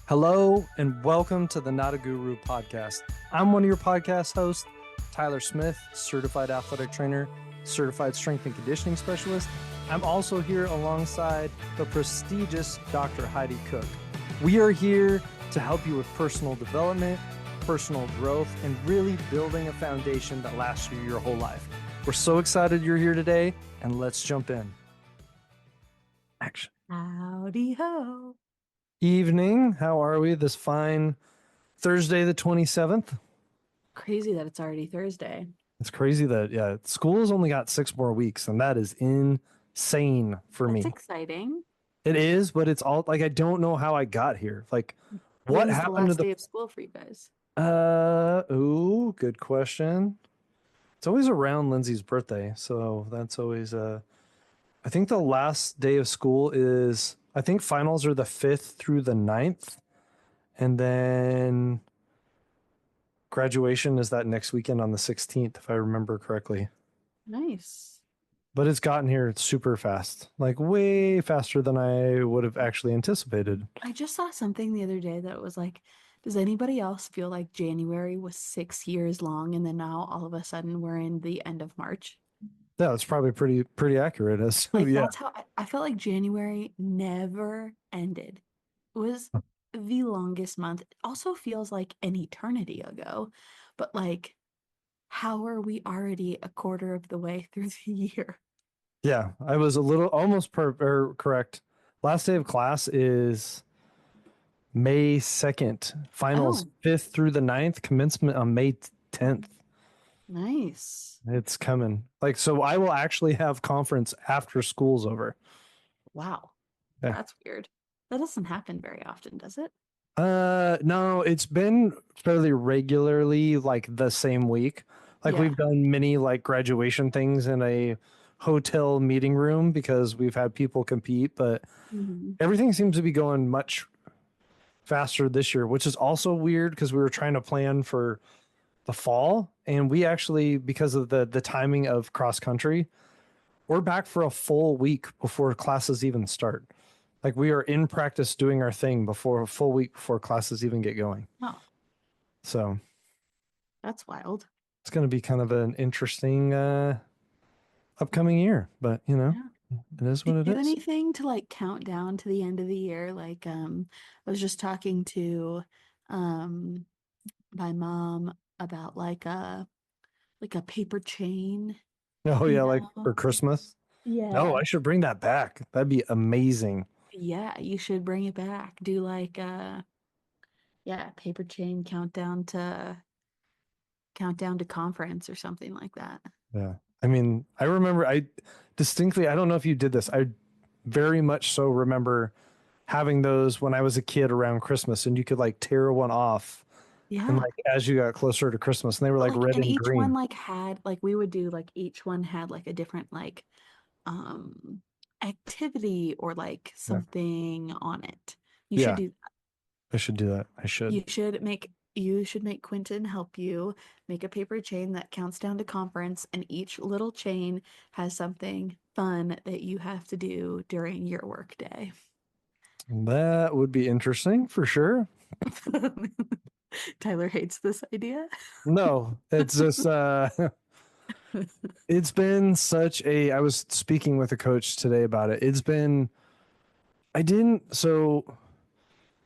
Hello and welcome to the Not a Guru podcast. I'm one of your podcast hosts, Tyler Smith, certified athletic trainer, certified strength and conditioning specialist. I'm also here alongside the prestigious Dr. Heidi Cook. We are here to help you with personal development, personal growth, and really building a foundation that lasts you your whole life. We're so excited you're here today, and let's jump in. Action. Howdy ho. Evening. How are we this fine Thursday, the 27th? Crazy that it's already Thursday. It's crazy that, school has only got 6 more weeks, and that is insane for me. That's exciting. It is, but it's all like I don't know how I got here. Like, what When's happened the last to day of school for you guys? Good question. It's always around Lindsay's birthday, so that's always I think the last day of school is, I think finals are the 5th through the 9th, and then graduation is that next weekend on the 16th, if I remember correctly. Nice. But it's gotten here super fast, like way faster than I would have actually anticipated. I just saw something the other day that was like, does anybody else feel like January was 6 years long and then now all of a sudden we're in the end of March? Yeah, that's probably pretty accurate. As Like yeah, that's how I felt like January never ended. It was the longest month. It also feels like an eternity ago, but like, how are we already a quarter of the way through the year? yeah. I was a little almost correct. Last day of class is May 2nd. Finals Oh, 5th through the 9th. Commencement on May 10th. nice. It's coming. Like, so I will actually have conference after school's over. Wow. Yeah. That's weird. That doesn't happen very often, does it? No, it's been fairly regularly like the same week. Like Yeah. we've done many like graduation things in a hotel meeting room because we've had people compete, but Hmm. everything seems to be going much faster this year, which is also weird because we were trying to plan for the fall and we actually, because of the timing of cross country, we're back for a full week before classes even start. Like we are in practice doing our thing before a full week before classes even get going. Oh, So that's wild. it's going to be kind of an interesting upcoming year, but Yeah. it is what Did it you do is. anything to like count down to the end of the year? Like, I was just talking to um my mom about like a paper chain, Oh you yeah, like for know? Christmas. No, Yeah. I should bring that back. That'd be amazing. Yeah, you should bring it back. Do like yeah, paper chain countdown to conference or something like that. Yeah. I mean, I remember I distinctly, I don't know if you did this. I very much so remember having those when I was a kid around Christmas and you could like tear one off and Yeah. like as you got closer to Christmas and they were But like like red and and each one green. like had like we would do like each one had like a different like um activity or like Yeah. something on it. You should Yeah. do I should do that. I should. you should make Quentin help you make a paper chain that counts down to conference, and each little chain has something fun that you have to do during your work day. That would be interesting for sure. Tyler hates this idea. No, it's just it's been such a I was speaking with a coach today about it. It's been I didn't so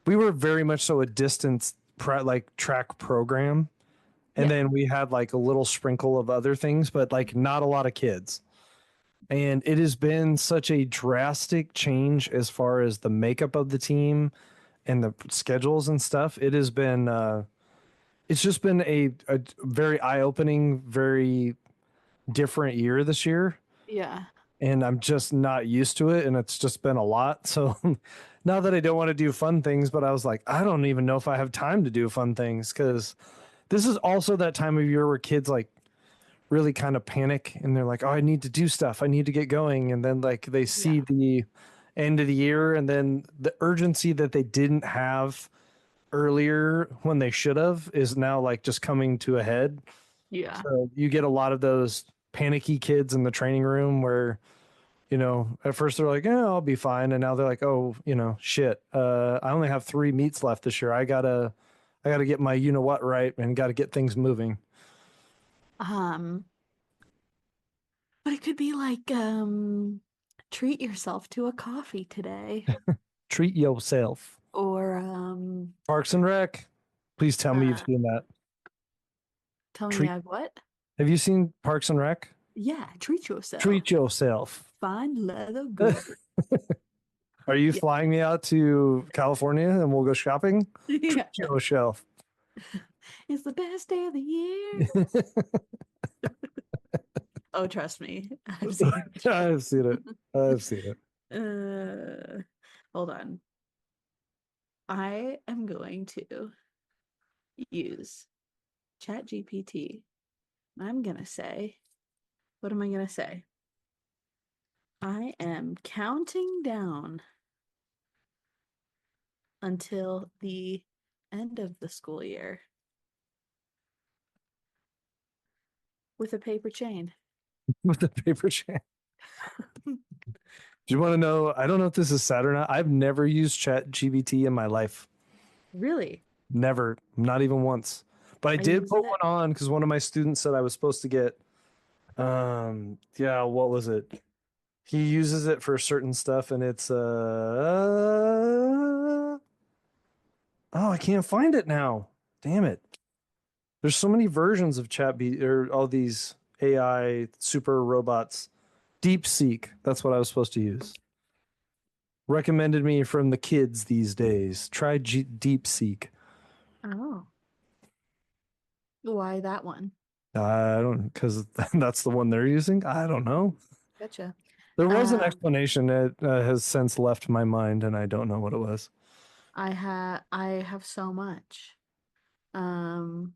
we were very much so a distance like track program and Yeah. then we had like a little sprinkle of other things but like not a lot of kids. And it has been such a drastic change as far as the makeup of the team and the schedules and stuff. It has been it's just been a very eye-opening, very different year this year, Yeah. and I'm just not used to it, and it's just been a lot. So now that I don't want to do fun things, but I was like, I don't even know if I have time to do fun things because this is also that time of year where kids like really kind of panic and they're like, oh, I need to do stuff, I need to get going, and then like they see Yeah. the end of the year and then the urgency that they didn't have earlier when they should have is now like just coming to a head. Yeah. So you get a lot of those panicky kids in the training room where At first they're like, yeah, I'll be fine. And now they're like, oh, shit. I only have 3 meets left this year. I gotta get my what right and gotta get things moving. Um, but it could be like, treat yourself to a coffee today. Treat yourself. Or Parks and Rec. Please tell me you've uh seen that. tell me Treat. I've what? Have you seen Parks and Rec? Yeah, treat yourself. Treat yourself. Find leather good. Are you Yeah. flying me out to California and we'll go shopping? Treat Yeah. yourself. It's the best day of the year. Oh, trust me. I've seen that I've seen it. show. I've seen it. Hold on. I am going to use ChatGPT. I'm gonna say, what am I gonna say? I am counting down until the end of the school year with a paper chain. With the paper chain. Do you want to know? I don't know if this is sad or not. I've never used Chat GBT in my life. Really? Never, not even once. But I I did use put it. one on because one of my students said I was supposed to get yeah, what was it? He uses it for certain stuff and it's oh, I can't find it now. Damn it. There's so many versions of or all these AI super robots. DeepSeek, that's what I was supposed to use. Recommended me from the kids these days. Try DeepSeek. Oh, why that one? I don't, because that's the one they're using. I don't know. Gotcha. There was an Um, explanation that has since left my mind, and I don't know what it was. I have so much. Um,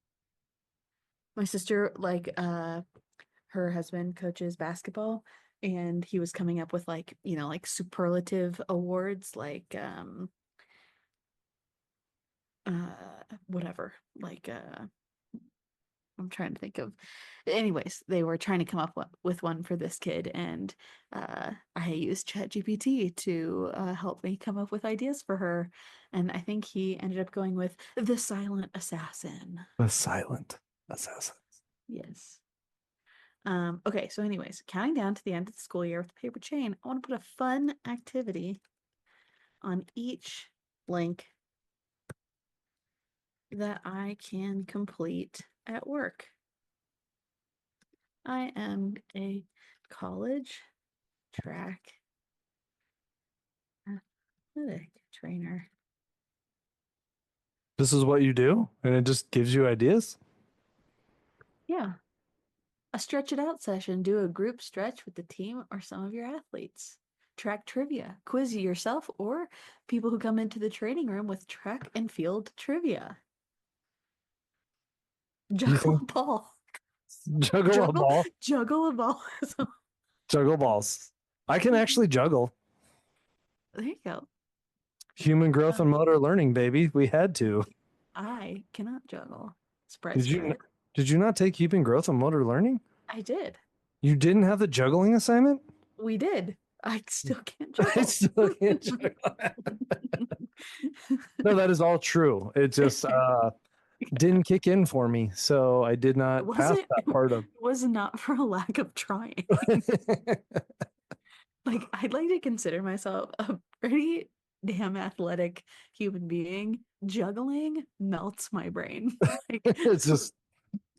my sister, like, her husband coaches basketball, and he was coming up with like, like superlative awards, like whatever, like I'm trying to think of. Anyways, they were trying to come up with one for this kid, and I used ChatGPT to help me come up with ideas for her. And I think he ended up going with the silent assassin. The silent assassin. Yes. Okay, so anyways, counting down to the end of the school year with the paper chain, I want to put a fun activity on each link that I can complete at work. I am a college track athletic trainer. This is what you do, and it just gives you ideas. Yeah. A stretch it out session. Do a group stretch with the team or some of your athletes. Track trivia. Quiz yourself or people who come into the training room with track and field trivia. You Juggle think a ball. juggle a Juggle, ball, juggle a ball. juggle balls. I can actually juggle. There you go. Human growth Uh, and motor learning, baby. We had to. I cannot juggle. Did Surprise, you surprise. did you not take human growth and motor learning? I did. You didn't have the juggling assignment? We did. I still can't I juggle. still can't juggle. No, that is all true. It just didn't kick in for me, so I did It not pass wasn't, that it part of. was not for a lack of trying. Like, I'd like to consider myself a pretty damn athletic human being. Juggling melts my brain. Like, It's just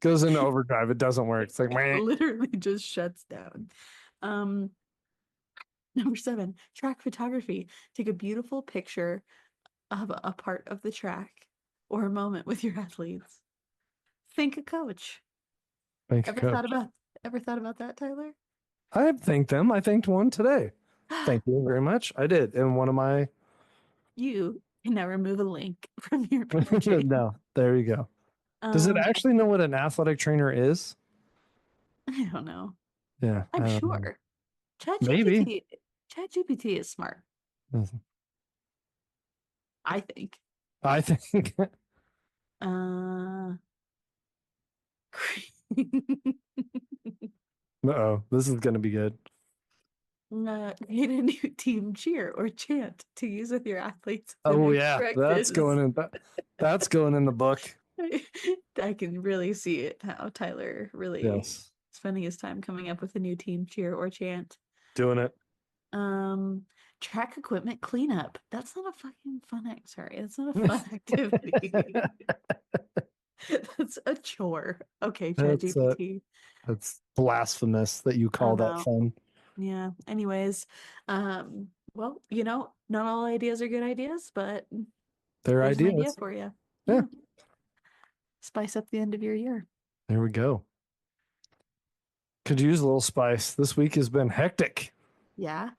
goes into overdrive. It doesn't work. It's like, it meh. literally just shuts down. Um, Number 7, track photography. Take a beautiful picture of a part of the track or a moment with your athletes. Thank a coach. Thank you, Ever coach. thought about ever thought about that, Tyler? I thanked them. I thanked one today. Thank you very much. I did in one of my. You can now remove a link from your paper chain. No, there you go. Does it Um, actually know what an athletic trainer is? I don't know. Yeah, I I'm don't know. sure. Maybe. ChatGPT ChatGPT is smart, I think. I think. Uh Uh-oh, this is gonna be good. Create a new team cheer or chant to use with your athletes in Oh yeah, practice. that's going in the book. I can really see it how Tyler really Yes, spending his time coming up with a new team cheer or chant. doing it. Um, Track equipment cleanup. That's not a fucking fun sorry, that's not a fun activity. That's a chore. Okay, That's ChatGPT. that's blasphemous that you call I'm that out. fun. Yeah. Anyways, well, not all ideas are good ideas, but Their there's an idea ideas. for you. Yeah, Yeah. Spice up the end of your year. there we go. Could use a little spice. This week has been hectic. Yeah.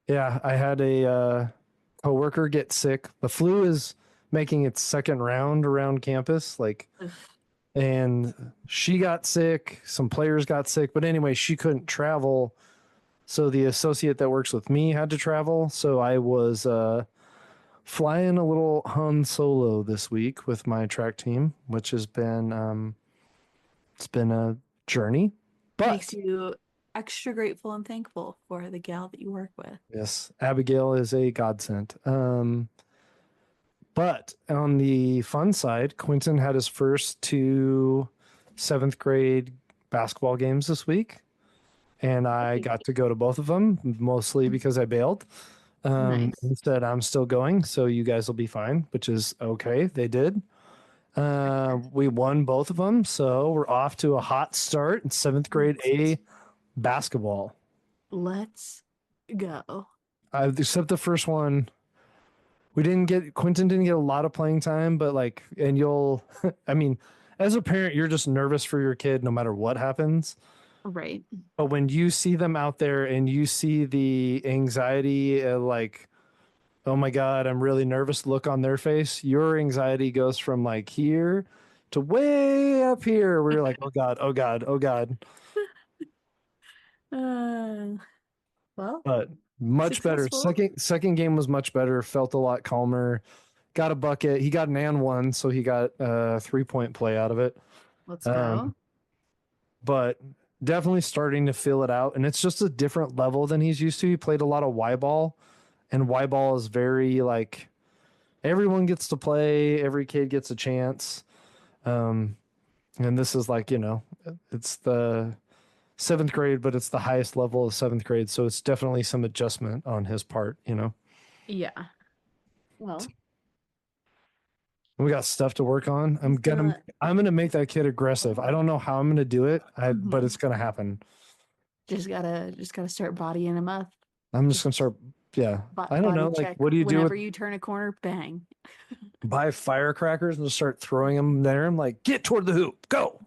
Yeah, I had a coworker get sick. The flu is making its second round around campus, Ugh. and she got sick. Some players got sick, but anyway, she couldn't travel. So the associate that works with me had to travel. So I was flying a little Han Solo this week with my track team, which has been it's been a journey, Makes but you extra grateful and thankful for the gal that you work with. yes, Abigail is a godsend. But on the fun side, Quentin had his first two seventh grade basketball games this week, and I Hey. got to go to both of them, mostly because I bailed. Nice. Instead, I'm still going, so you guys will be fine, which is okay. They did. We won both of them, so we're off to a hot start in seventh grade A basketball. Let's go. Except the first one, Quentin didn't get a lot of playing time, but like, and you'll, I mean, as a parent, you're just nervous for your kid no matter what happens. Right. But when you see them out there and you see the anxiety, like, oh my God, I'm really nervous look on their face, your anxiety goes from like here to way up here where you're like, oh God, oh God, oh God. Uh, well, But much better. successful. Second game was much better, felt a lot calmer. Got a bucket. He got an and one, so he got a 3 point play out of it. Let's Um, go. but definitely starting to feel it out. And it's just a different level than he's used to. He played a lot of Y ball, and Y ball is very like everyone gets to play, every kid gets a chance. Um, and this is like, it's the seventh grade, but it's the highest level of seventh grade. So it's definitely some adjustment on his part. Yeah. Well, We got stuff to work on. he's gonna I'm gonna make that kid aggressive. I don't know how I'm gonna do it, but mhm. it's gonna happen. just gotta start bodying him up. I'm just Just gonna start. Yeah, I don't body know. Like, check what do you do with whenever you turn a corner, bang. buy firecrackers and just start throwing them there? I'm like, get toward the hoop, go.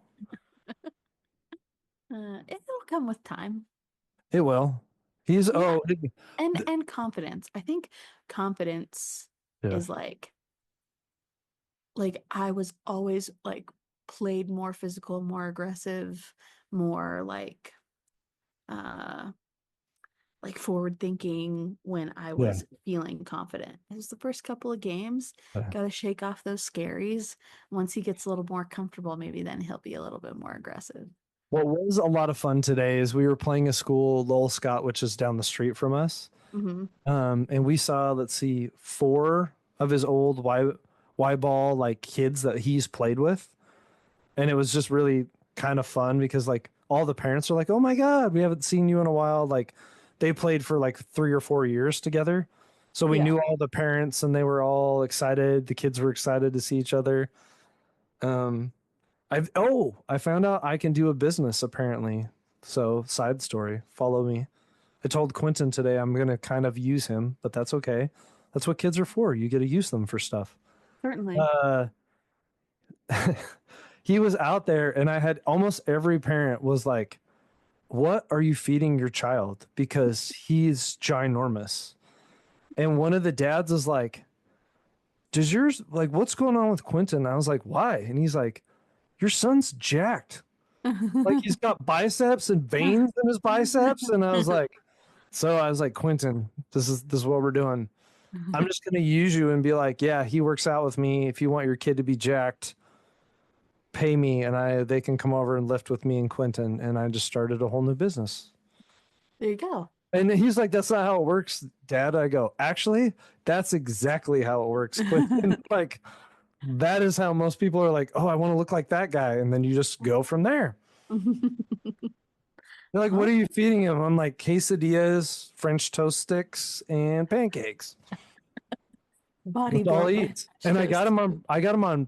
It'll come with time. It will. He's Yeah. And confidence. I think confidence yeah, is like I was always played more physical, more aggressive, more uh forward thinking when I yeah. was feeling confident. It was the first couple of games. Got to shake off those scaries. Once he gets a little more comfortable, maybe then he'll be a little bit more aggressive. What was a lot of fun today is we were playing a school, Lowell Scott, which is down the street from us. Hmm. And we saw, let's see, four of his old Y ball like kids that he's played with. And it was just really kind of fun because like all the parents are like, "Oh my God, we haven't seen you in a while." Like they played for like 3 or 4 years together. So we Yeah. knew all the parents and they were all excited. The kids were excited to see each other. Um, I found out I can do a business apparently. So side story, follow me. I told Quentin today I'm gonna kind of use him, but that's okay. That's what kids are for. You get to use them for stuff. Certainly. Uh, he was out there, and I had almost every parent was like, "What are you feeding your child?" Because he's ginormous. And one of the dads is like, "Does yours like what's going on with Quentin?" I was like, "Why?" And he's like, "Your son's jacked. Like he's got biceps and veins in his biceps." And I was like, Quentin, this is what we're doing. I'm just gonna use you and be like, yeah, he works out with me. If you want your kid to be jacked, pay me, and they can come over and lift with me and Quentin. And I just started a whole new business. There you go. And he's like, that's not how it works, Dad. I go, actually, that's exactly how it works, Quentin. Like, that is how most people are like, oh, I want to look like that guy. And then you just go from there. They're like, what Well, are you feeding him? I'm like, quesadillas, French toast sticks, and pancakes. body That's all he blow eats. And toast. I got him on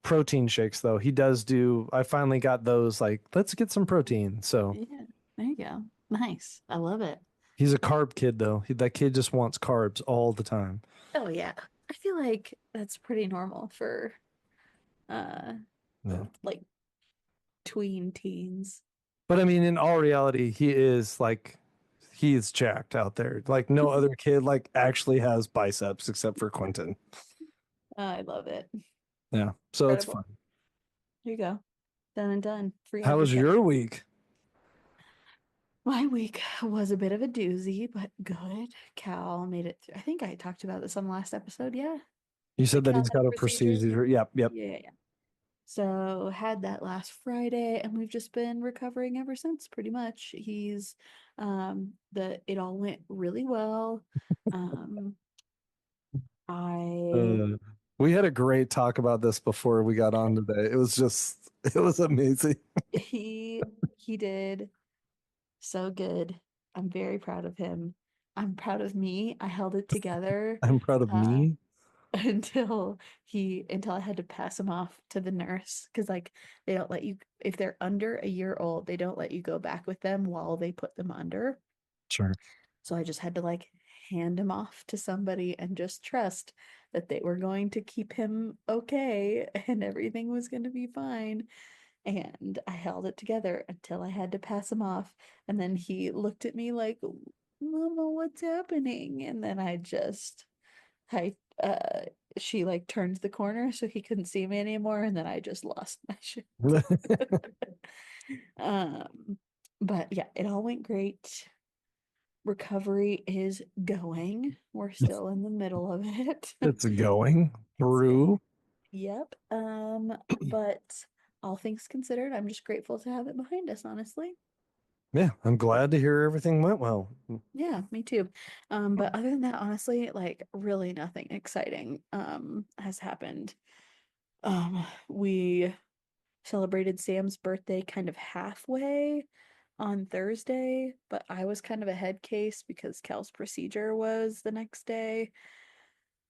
protein shakes though. He does do, I finally got those like, let's get some protein. So Yeah, there you go. Nice. I love it. he's a carb kid though. That kid just wants carbs all the time. Oh yeah. I feel like that's pretty normal for uh Yeah. like tween teens. But I mean, in all reality, he is like, he is jacked out there. Like no other kid like actually has biceps except for Quentin. I love it. Yeah. So it's Incredible. fun. Here you go. Done and done. Free How was advocate. your week? My week was a bit of a doozy, but good. Cal made it through. I think I talked about this on the last episode. Yeah. You The said that Cal he's had a got a procedure. procedure. Yep. Yep. Yeah, yeah, yeah. So had that last Friday, and we've just been recovering ever since, pretty much. He's the it all went really well. Um I Uh, we had a great talk about this before we got on today. It was just, it was amazing. he he did so good. I'm very proud of him. I'm proud of me. I held it together I'm proud of uh me. until I had to pass him off to the nurse because like they don't let you if they're under a year old, they don't let you go back with them while they put them under. Sure. So I just had to like hand him off to somebody and just trust that they were going to keep him okay and everything was going to be fine. And I held it together until I had to pass him off. And then he looked at me like, Mama, what's happening? And then I, uh, she like turned the corner so he couldn't see me anymore. And then I just lost my shit. Um, but yeah, it all went great. Recovery is going. We're still in the middle of it. It's going It's going. through. Yep. But all things considered, I'm just grateful to have it behind us, honestly. Yeah, I'm glad to hear everything went well. Yeah, me too. But other than that, honestly, like really nothing exciting has happened. We celebrated Sam's birthday kind of halfway on Thursday, but I was kind of a head case because Cal's procedure was the next day.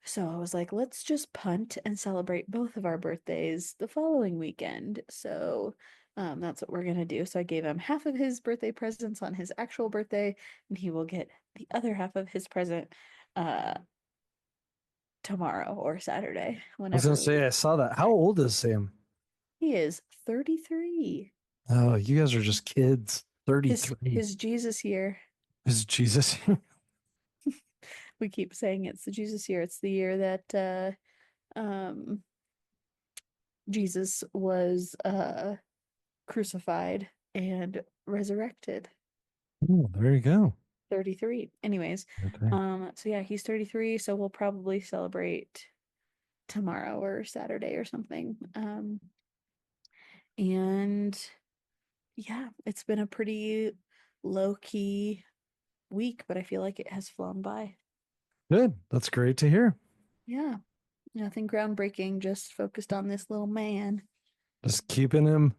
So I was like, let's just punt and celebrate both of our birthdays the following weekend. So that's what we're gonna do. So I gave him half of his birthday presents on his actual birthday, and he will get the other half of his present uh tomorrow or Saturday, I was gonna whenever say I saw that. How old is Sam? he is 33. Oh, you guys are just kids. His 33. his Jesus year. Is Jesus? We keep saying it's the Jesus year. It's the year that um Jesus was crucified and resurrected. Oh, there you go. 33. Anyways, Right there. so yeah, he's 33, so we'll probably celebrate tomorrow or Saturday or something. And yeah, it's been a pretty low key week, but I feel like it has flown by. Good. That's great to hear. Yeah, nothing groundbreaking, just focused on this little man. Just keeping him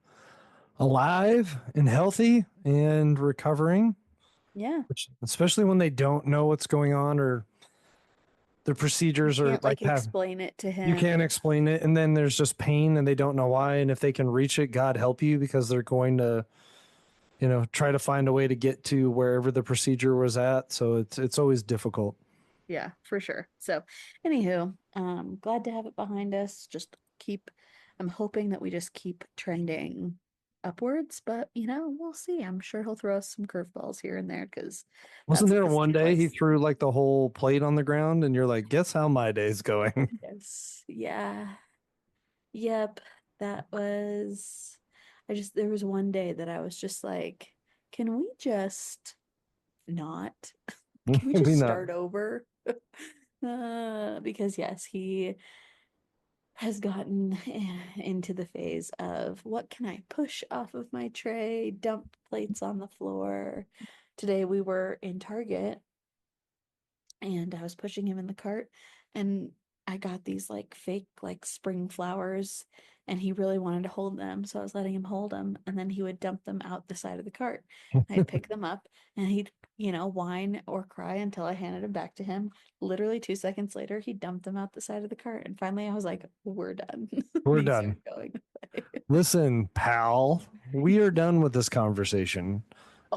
alive and healthy and recovering, Yeah, especially when they don't know what's going on or the you procedures are can't like like have explain it to you can't him. explain it and then there's just pain and they don't know why and if they can reach it, God help you because they're going to, try to find a way to get to wherever the procedure was at. So it's always difficult. Yeah, for sure. So, anywho, glad to have it behind us. I'm hoping that we just keep trending upwards, but we'll see. I'm sure he'll throw us some curveballs here and there because Wasn't there this one kid day he likes. threw like the whole plate on the ground and you're like, guess how my day's going? Yes. Yeah. Yep. That was, there was one day that I was just like, can we just not? Can we Maybe just not. start over? Because yes, he has gotten into the phase of what can I push off of my tray, dump plates on the floor today we were in Target and I was pushing him in the cart and I got these like fake like spring flowers and he really wanted to hold them. So I was letting him hold them and then he would dump them out the side of the cart. I'd pick them up and he'd, whine or cry until I handed them back to him. Literally 2 seconds later, he dumped them out the side of the cart. And finally I was like, we're done. We're These done. are going away. Listen, pal, we are done with this conversation.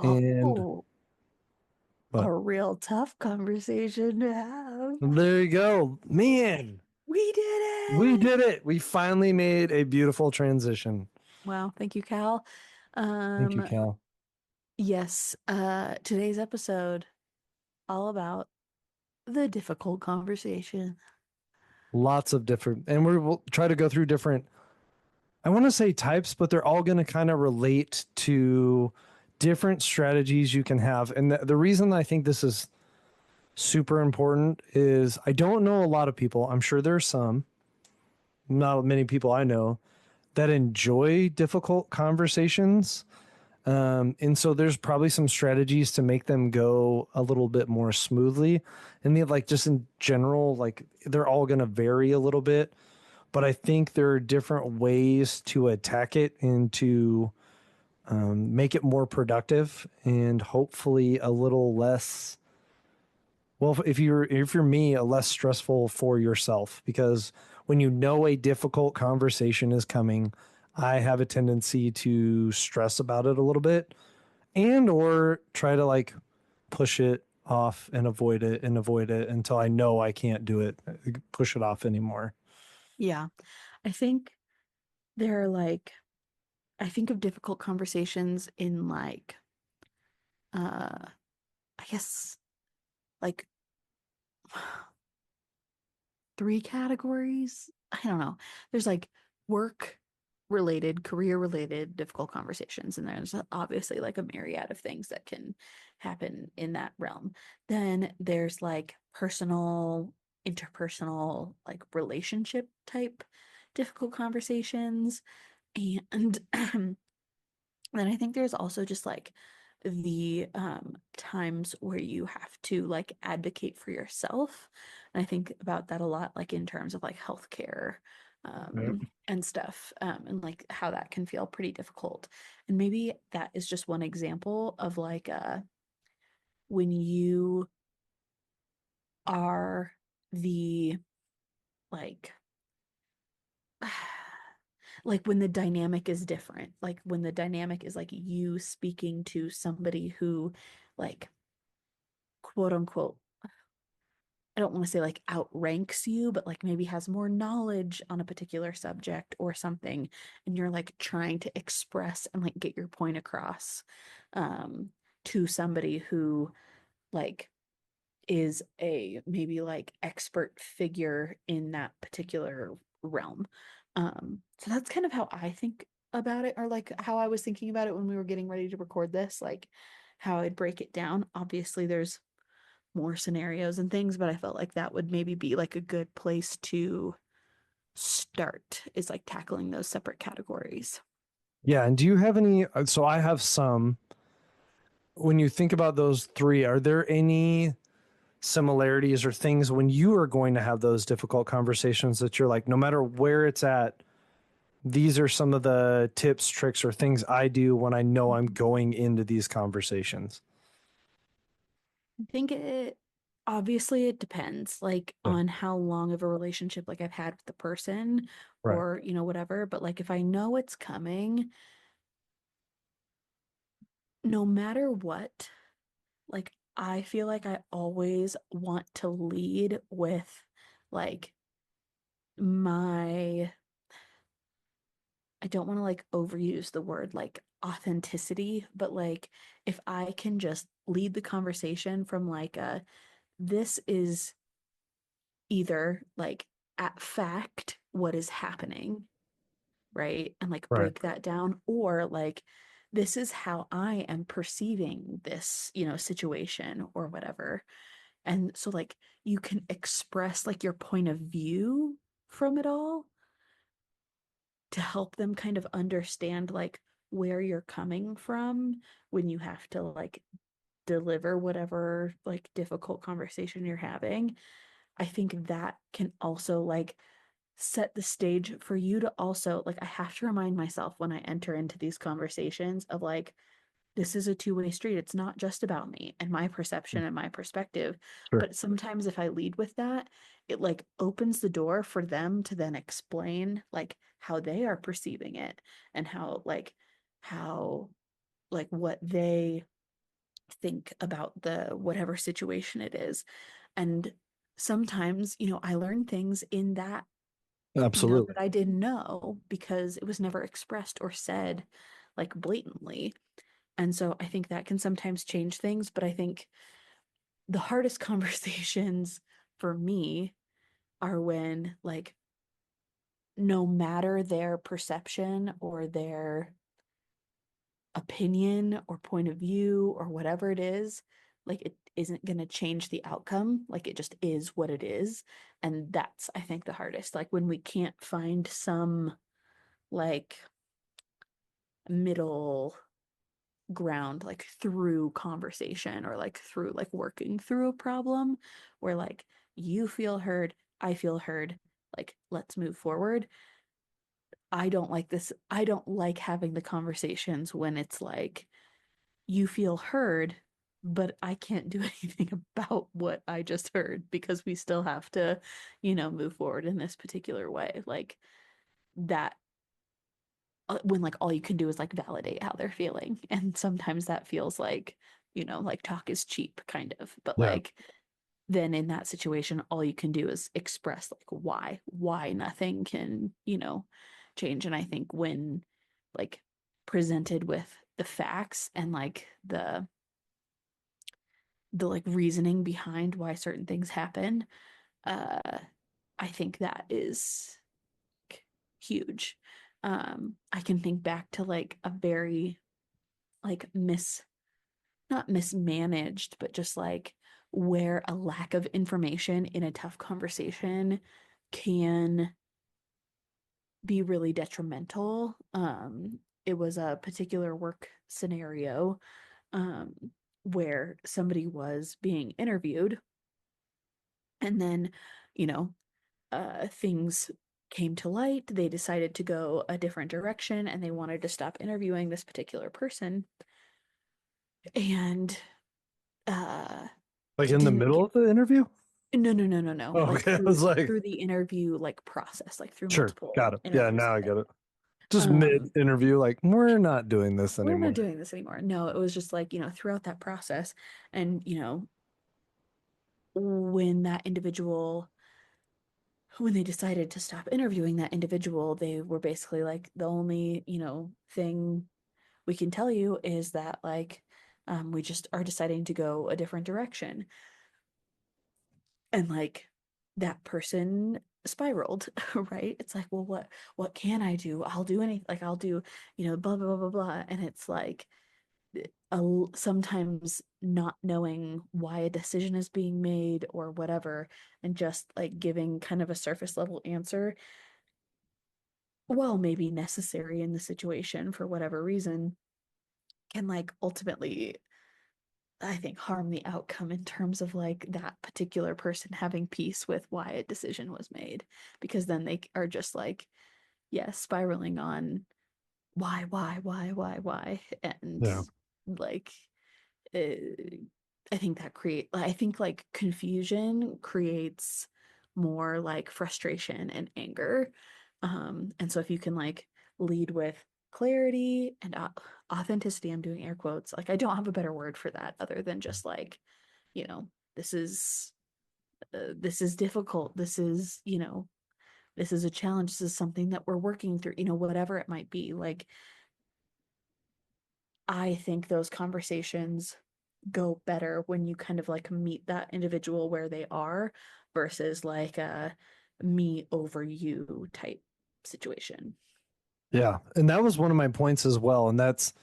And Oh, a but real tough conversation to have. there you go. Man, We did we it. did it. We finally made a beautiful transition. Wow, thank you, Cal. Thank you, Um, Cal. yes, today's episode all about the difficult conversation. Lots of different, and we'll try to go through different, I want to say types, but they're all going to kind of relate to different strategies you can have. And the reason I think this is super important is I don't know a lot of people. I'm sure there's some, not many people I know that enjoy difficult conversations. And so there's probably some strategies to make them go a little bit more smoothly. And they like just in general, like they're all going to vary a little bit. But I think there are different ways to attack it and to make it more productive and hopefully a little less, well, if you're me, a less stressful for yourself, because when you know a difficult conversation is coming, I have a tendency to stress about it a little bit and or try to like push it off and avoid it until I know I can't do it, push it off anymore. Yeah, I think there are like, I think of difficult conversations in like, I guess like three categories. I don't know. There's like work related, career related difficult conversations. And there's obviously like a myriad of things that can happen in that realm. Then there's like personal, interpersonal, like relationship type difficult conversations. And then I think there's also just like the times where you have to like advocate for yourself. And I think about that a lot, like in terms of like healthcare Right. and stuff, and like how that can feel pretty difficult. And maybe that is just one example of like when you are the like like when the dynamic is different, like when the dynamic is like you speaking to somebody who like quote unquote, I don't want to say like outranks you, but like maybe has more knowledge on a particular subject or something, and you're like trying to express and like get your point across um to somebody who like is a maybe like expert figure in that particular realm. So that's kind of how I think about it, or like how I was thinking about it when we were getting ready to record this, like how I'd break it down. Obviously, there's more scenarios and things, but I felt like that would maybe be like a good place to start, is like tackling those separate categories. Yeah. And do you have any? So I have some. When you think about those three, are there any similarities or things when you are going to have those difficult conversations that you're like, no matter where it's at, these are some of the tips, tricks, or things I do when I know I'm going into these conversations? I think it obviously it depends like Okay. on how long of a relationship like I've had with the person Right. or whatever, but like if I know it's coming, no matter what, like I feel like I always want to lead with like my, I don't want to like overuse the word like authenticity, but like if I can just lead the conversation from like a, this is either like at fact what is happening, right? And like Right. break that down, or like this is how I am perceiving this, situation or whatever. And so like you can express like your point of view from it all to help them kind of understand like where you're coming from when you have to like deliver whatever like difficult conversation you're having, I think that can also like set the stage for you to also like I have to remind myself when I enter into these conversations of like this is a two-way street. It's not just about me and my perception and my perspective. Sure. But sometimes if I lead with that, it like opens the door for them to then explain like how they are perceiving it and how like what they think about the whatever situation it is. And sometimes, I learn things in that, Absolutely. that I didn't know because it was never expressed or said like blatantly. And so I think that can sometimes change things, but I think the hardest conversations for me are when, like, no matter their perception or their opinion or point of view or whatever it is, like, it isn't going to change the outcome. Like, it just is what it is. And that's, I think, the hardest. Like, when we can't find some, like, middle ground like through conversation or like through like working through a problem where like you feel heard, I feel heard, like let's move forward. I don't like this. I don't like having the conversations when it's like you feel heard, but I can't do anything about what I just heard because we still have to, move forward in this particular way. Like that when like all you can do is like validate how they're feeling. And sometimes that feels like, like talk is cheap kind of. But Yeah. like then in that situation, all you can do is express like why nothing can, change. And I think when like presented with the facts and like the like reasoning behind why certain things happen, uh I think that is huge. I can think back to like a very like not mismanaged, but just like where a lack of information in a tough conversation can be really detrimental. It was a particular work scenario um, where somebody was being interviewed, and then, you know, things came to light. They decided to go a different direction and they wanted to stop interviewing this particular person. And Like it in the didn't middle get of the interview? no. Oh, Like okay. I was like, through the interview like process, like through sure, got multiple it. Yeah, interviews now and I get things. it. Just mid Um, interview, like, we're not doing this we're not anymore. doing this anymore. No, it was just like, throughout that process. And, when that individual, when they decided to stop interviewing that individual, they were basically like, the only, thing we can tell you is that, like, we just are deciding to go a different direction. And, like, that person spiraled, right? It's like, well, what can I do? I'll do anything. Like, I'll do, blah, blah, blah, blah, blah. And it's like, sometimes not knowing why a decision is being made or whatever, and just like giving kind of a surface level answer, while maybe necessary in the situation for whatever reason, can like ultimately, I think, harm the outcome in terms of like that particular person having peace with why a decision was made, because then they are just like, yeah, spiraling on why, and Yeah. like uh, I think like confusion creates more like frustration and anger. And so if you can like lead with clarity and authenticity, I'm doing air quotes, like I don't have a better word for that other than just like, you know, this is this is difficult. This is a challenge. This is something that we're working through, whatever it might be. Like I think those conversations go better when you kind of like meet that individual where they are versus like a me over you type situation. Yeah. And that was one of my points as well. And that's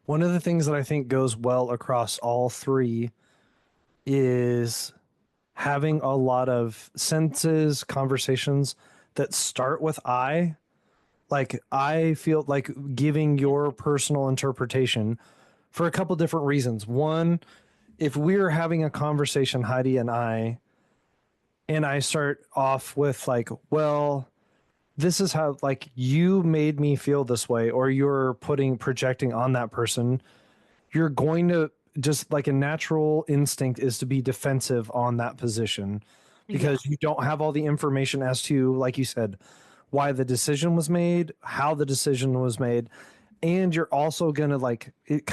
one of the things that I think goes well across all three is having a lot of sentences, conversations that start with I. Like, I feel like giving Yeah. your personal interpretation for a couple different reasons. One, if we're having a conversation, Heidi and I start off with like, well, this is how like you made me feel this way, or you're projecting on that person, you're going to just like a natural instinct is to be defensive on that position Yeah. because you don't have all the information as to, like you said, why the decision was made, how the decision was made. And you're also going to like, it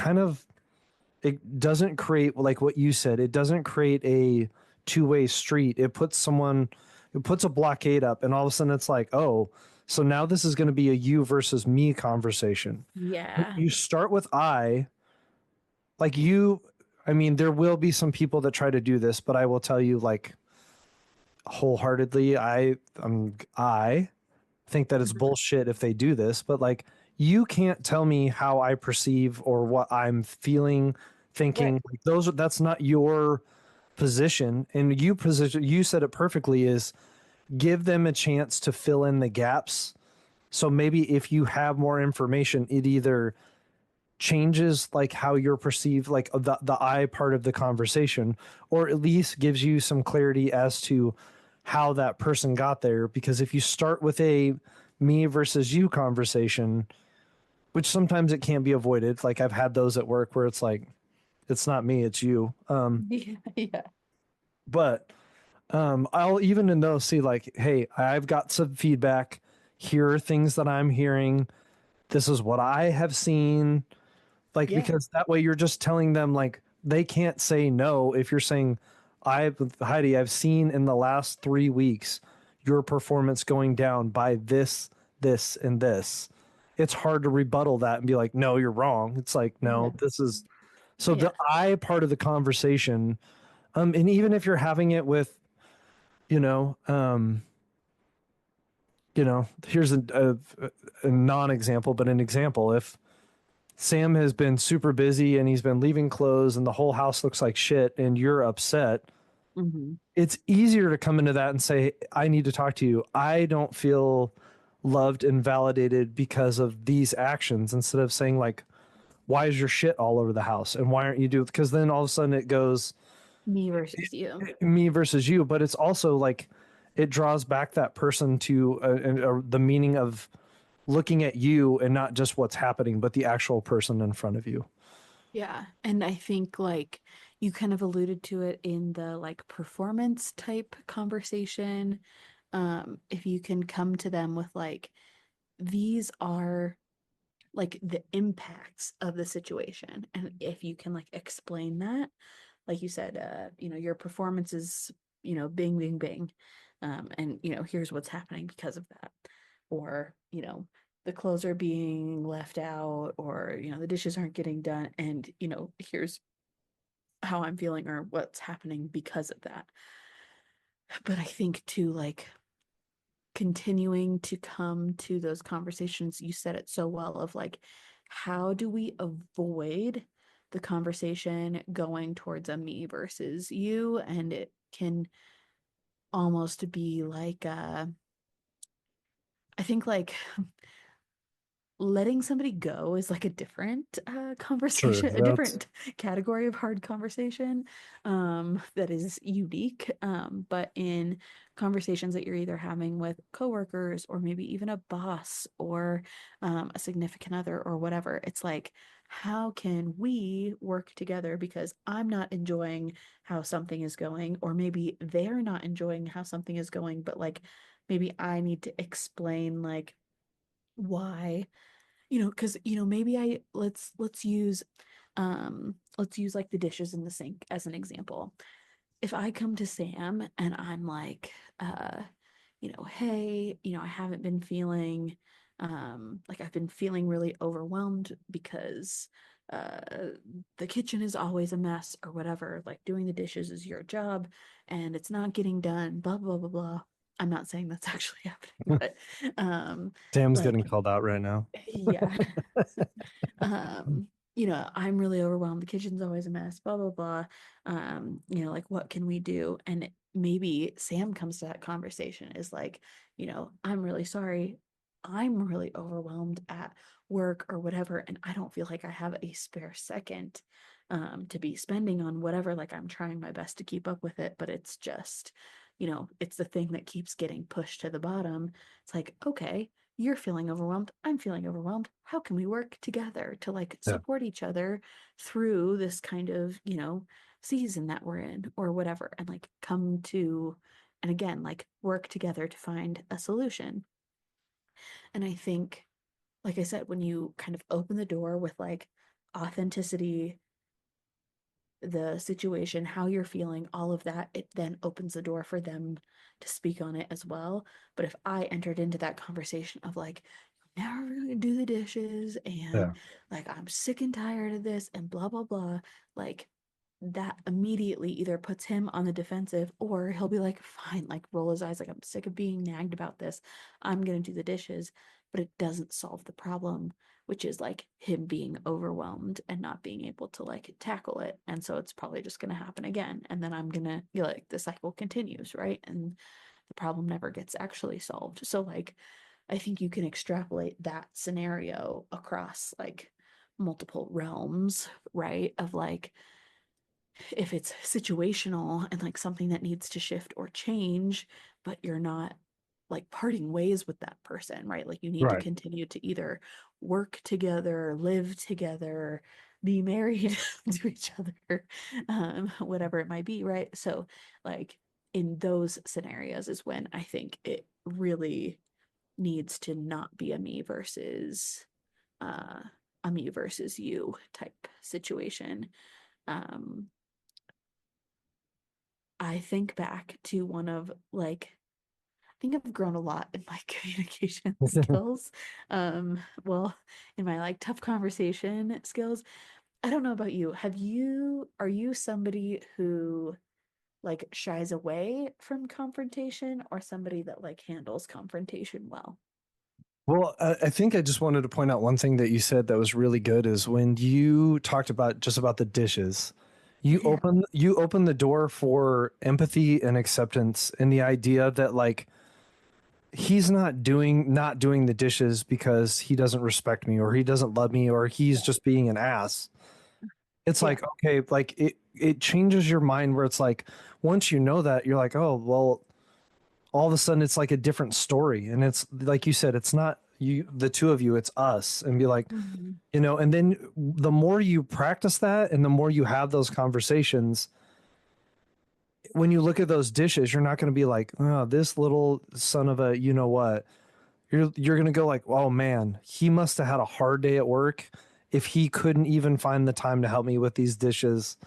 doesn't create like what you said, it doesn't create a two-way street. It puts a blockade up, and all of a sudden it's like, oh, so now this is going to be a you versus me conversation. Yeah. You start with I, like you, I mean, there will be some people that try to do this, but I will tell you, like, wholeheartedly, I think that it's Mhm. bullshit if they do this, but like, you can't tell me how I perceive or what I'm feeling, Right. thinking. Like, that's not your position. And you said it perfectly, is give them a chance to fill in the gaps. So maybe if you have more information, it either changes like how you're perceived, like the I part of the conversation, or at least gives you some clarity as to how that person got there. Because if you start with a me versus you conversation, which sometimes it can't be avoided, like I've had those at work where it's like, it's not me, it's you. Yeah. Yeah. But I'll even in those see like, hey, I've got some feedback. Here are things that I'm hearing. This is what I have seen. Like, Yeah. because that way you're just telling them like they can't say no if you're saying, I've seen in the last 3 weeks your performance going down by this, this, and this. It's hard to rebuttal that and be like, no, you're wrong. It's like, Yeah. no, this is so Yeah. the I part of the conversation. And even if you're having it with, you know, um, here's a non-example, but an example. If Sam has been super busy and he's been leaving clothes and the whole house looks like shit and you're upset, Hmm. it's easier to come into that and say, I need to talk to you. I don't feel loved and validated because of these actions, instead of saying like, why is your shit all over the house and why aren't you doing, because then all of a sudden it goes Me versus you. me versus you. But it's also like it draws back that person to the meaning of looking at you and not just what's happening, but the actual person in front of you. Yeah. And I think like you kind of alluded to it in the like performance type conversation. If you can come to them with like, these are like the impacts of the situation. And if you can like explain that, like you said, your performance is, bing, bing, bing. And here's what's happening because of that. Or, the clothes are being left out, or, the dishes aren't getting done. And, here's how I'm feeling or what's happening because of that. But I think too, like continuing to come to those conversations, you said it so well, of like, how do we avoid the conversation going towards a me versus you? And it can almost be like, I think like letting somebody go is like a different Sure, conversation, a that's different category of hard conversation that is unique. But in conversations that you're either having with coworkers or maybe even a boss or a significant other or whatever, it's like, how can we work together? Because I'm not enjoying how something is going, or maybe they're not enjoying how something is going, but like maybe I need to explain like why, because maybe I let's use like the dishes in the sink as an example. If I come to Sam and I'm like, hey, I haven't been feeling like I've been feeling really overwhelmed because the kitchen is always a mess or whatever, like doing the dishes is your job and it's not getting done, blah blah blah blah. I'm not saying that's actually happening, but Sam's getting like called out right now. yeah. um I'm really overwhelmed, the kitchen's always a mess, blah blah blah. Like what can we do? And maybe Sam comes to that conversation is like, I'm really sorry, I'm really overwhelmed at work or whatever, and I don't feel like I have a spare second to be spending on whatever. Like, I'm trying my best to keep up with it, but it's just, it's the thing that keeps getting pushed to the bottom. It's like, okay, you're feeling overwhelmed, I'm feeling overwhelmed. How can we work together to like Yeah. support each other through this kind of, season that we're in or whatever, and like come to, and again, like work together to find a solution. And I think, like I said, when you kind of open the door with like authenticity, the situation, how you're feeling, all of that, it then opens the door for them to speak on it as well. But if I entered into that conversation of like, never really do the dishes and Yeah. like I'm sick and tired of this and blah blah blah, like that immediately either puts him on the defensive or he'll be like, fine, like roll his eyes, like I'm sick of being nagged about this. I'm gonna do the dishes. But it doesn't solve the problem, which is like him being overwhelmed and not being able to like tackle it. And so it's probably just going to happen again. And then I'm going to, like, the cycle continues, right? And the problem never gets actually solved. So, like, I think you can extrapolate that scenario across like multiple realms, right? Of like, if it's situational and like something that needs to shift or change, but you're not like parting ways with that person, right? Like you need to Right. continue to either work together, live together, be married to each other, whatever it might be, right? So, like, in those scenarios is when I think it really needs to not be uh, a me versus you type situation. Um, I think back to one of like, I think I've grown a lot in my communication skills. Well, in my like tough conversation skills. I don't know about you. Are you somebody who like shies away from confrontation or somebody that like handles confrontation well? Well, I think I just wanted to point out one thing that you said that was really good is when you talked about just about the dishes, you open the door for empathy and acceptance and the idea that like he's not doing the dishes because he doesn't respect me or he doesn't love me or he's just being an ass. It's Yeah. like, okay, like it changes your mind where it's like once you know that, you're like, oh, well, all of a sudden it's like a different story. And it's like you said, it's not you, the two of you, it's us. And be like, Mhm. and then the more you practice that and the more you have those conversations, when you look at those dishes, you're not going to be like, oh, this little son of a, you know what? You're going to go like, oh man, he must have had a hard day at work if he couldn't even find the time to help me with these dishes.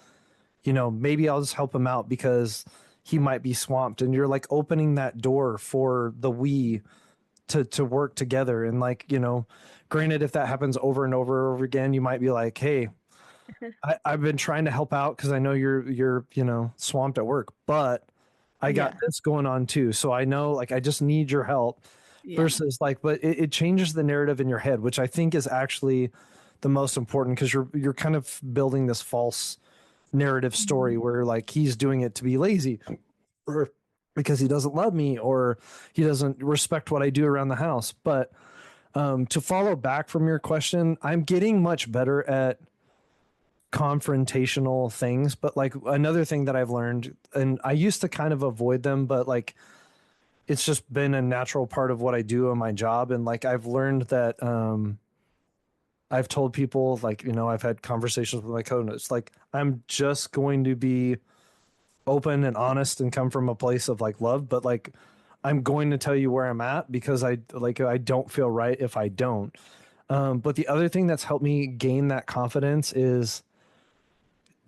Maybe I'll just help him out because he might be swamped. And you're like opening that door for the we to work together. And like, granted, if that happens over and over again, you might be like, hey, I've been trying to help out because I know you're swamped at work, but I got Yeah. this going on too. So I know like I just need your help Yeah. versus like, but it changes the narrative in your head, which I think is actually the most important because you're kind of building this false narrative story Mhm. where like he's doing it to be lazy or because he doesn't love me or he doesn't respect what I do around the house. But to follow back from your question, I'm getting much better at confrontational things. But like another thing that I've learned, and I used to kind of avoid them, but like it's just been a natural part of what I do in my job. And like I've learned that I've told people like, I've had conversations with my co-hosts, like I'm just going to be open and honest and come from a place of like love, but like I'm going to tell you where I'm at because I don't feel right if I don't. But the other thing that's helped me gain that confidence is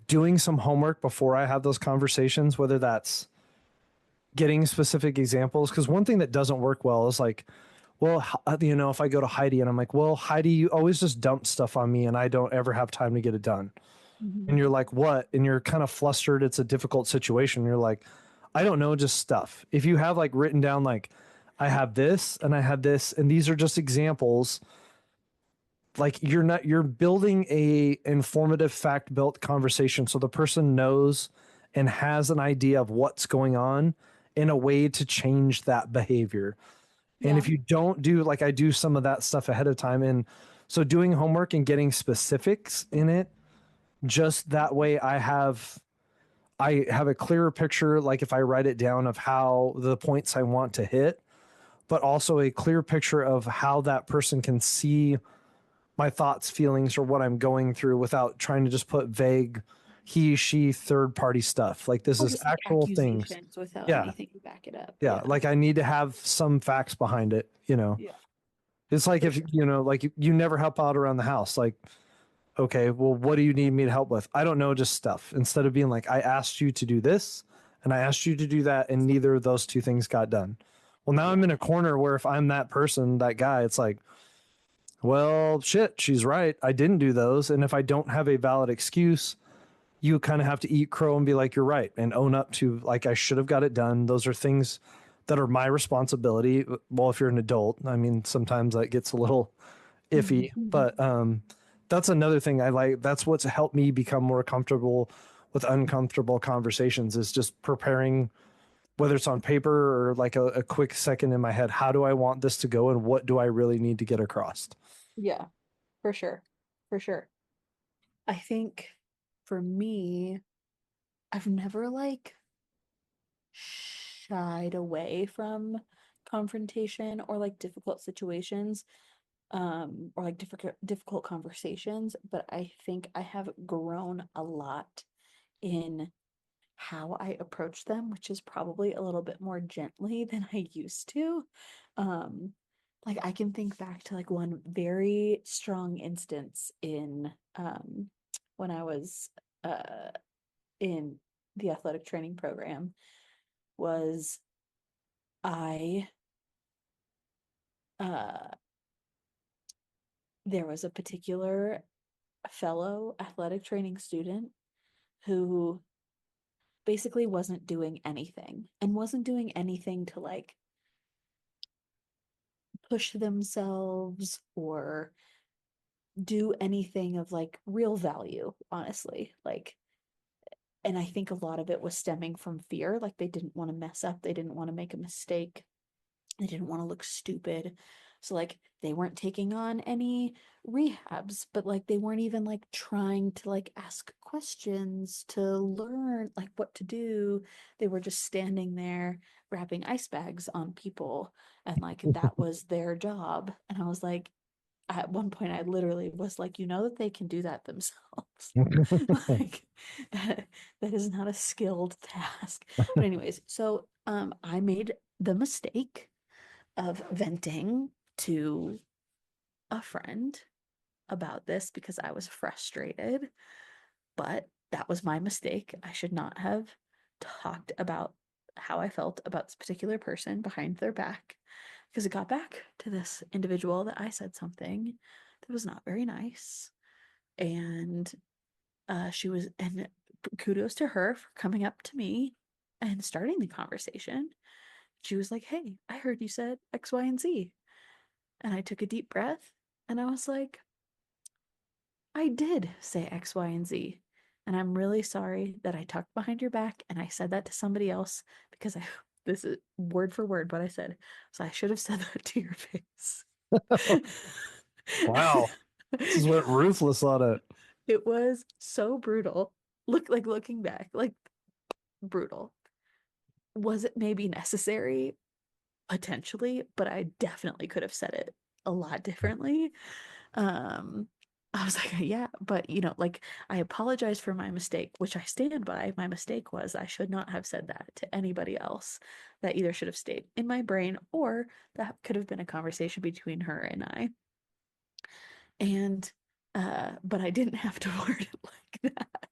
doing some homework before I have those conversations, whether that's getting specific examples. Because one thing that doesn't work well is like, well, if I go to Heidi and I'm like, well, Heidi, you always just dump stuff on me and I don't ever have time to get it done. And Mhm. you're like, what? And you're kind of flustered. It's a difficult situation. You're like, I don't know, just stuff. If you have like written down, like, I have this and I have this, and these are just examples, like you're building a informative fact built conversation so the person knows and has an idea of what's going on in a way to change that behavior. And Yeah. if you don't do like I do some of that stuff ahead of time, and so doing homework and getting specifics in it just that way I have a clearer picture, like if I write it down, of how the points I want to hit, but also a clear picture of how that person can see my thoughts, feelings, or what I'm going through without trying to just put vague he, she, third party stuff. Like this Or is just like actual things. accusations without Yeah. anything to back it up. Yeah. Yeah. Like I need to have some facts behind it, you know. Yeah, It's like for if sure. you know, like you never help out around the house. Like, okay, well, what do you need me to help with? I don't know, just stuff. Instead of being like, I asked you to do this and I asked you to do that, and neither of those two things got done. Well, now Yeah. I'm in a corner where if I'm that person, that guy, it's like, well, shit, she's right. I didn't do those. And if I don't have a valid excuse, you kind of have to eat crow and be like, you're right, and own up to, like, I should have got it done. Those are things that are my responsibility. Well, if you're an adult, I mean, sometimes that gets a little iffy, Mhm. but that's another thing I like. That's what's helped me become more comfortable with uncomfortable conversations, is just preparing, whether it's on paper or like a quick second in my head. How do I want this to go, and what do I really need to get across? Yeah, for sure. For sure. I think for me, I've never like shied away from confrontation or like difficult situations, or like difficult conversations, but I think I have grown a lot in how I approach them, which is probably a little bit more gently than I used to. Um, like I can think back to like one very strong instance in when I was uh in the athletic training program. Was I uh There was a particular fellow athletic training student who basically wasn't doing anything, and wasn't doing anything to like push themselves or do anything of like real value, honestly. Like, and I think a lot of it was stemming from fear. Like, they didn't want to mess up, they didn't want to make a mistake, they didn't want to look stupid. So, like, they weren't taking on any rehabs, but like, they weren't even like trying to like ask questions to learn like what to do. They were just standing there wrapping ice bags on people, and like, that was their job. And I was like, at one point I literally was like, you know that they can do that themselves. Like, that that is not a skilled task. But anyways, so I made the mistake of venting to a friend about this because I was frustrated, but that was my mistake. I should not have talked about how I felt about this particular person behind their back, because it got back to this individual that I said something that was not very nice. And and kudos to her for coming up to me and starting the conversation. She was like, "Hey, I heard you said X, Y, and Z." And I took a deep breath and I was like, I did say X, Y, and Z. And I'm really sorry that I talked behind your back and I said that to somebody else, because this is word for word what I said. So I should have said that to your face. Wow, this is what ruthless on it. It was so brutal. Looking back, like, brutal. Was it maybe necessary? Potentially, but I definitely could have said it a lot differently. Um, I was like, yeah, but like, I apologize for my mistake, which I stand by. My mistake was I should not have said that to anybody else. That either should have stayed in my brain, or that could have been a conversation between her and I. And but I didn't have to word it like that.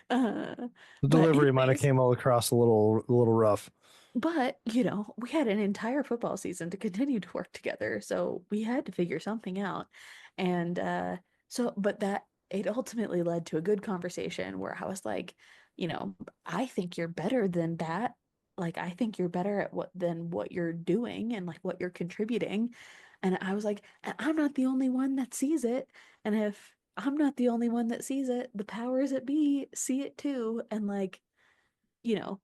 The But delivery might have anyways, came all across a little rough. but, we had an entire football season to continue to work together, so we had to figure something out. And but that it ultimately led to a good conversation where I was like, I think you're better than that. Like, I think you're better at what you're doing and like what you're contributing. And I was like, "And I'm not the only one that sees it. And if I'm not the only one that sees it, the powers that be see it too. And like, you know,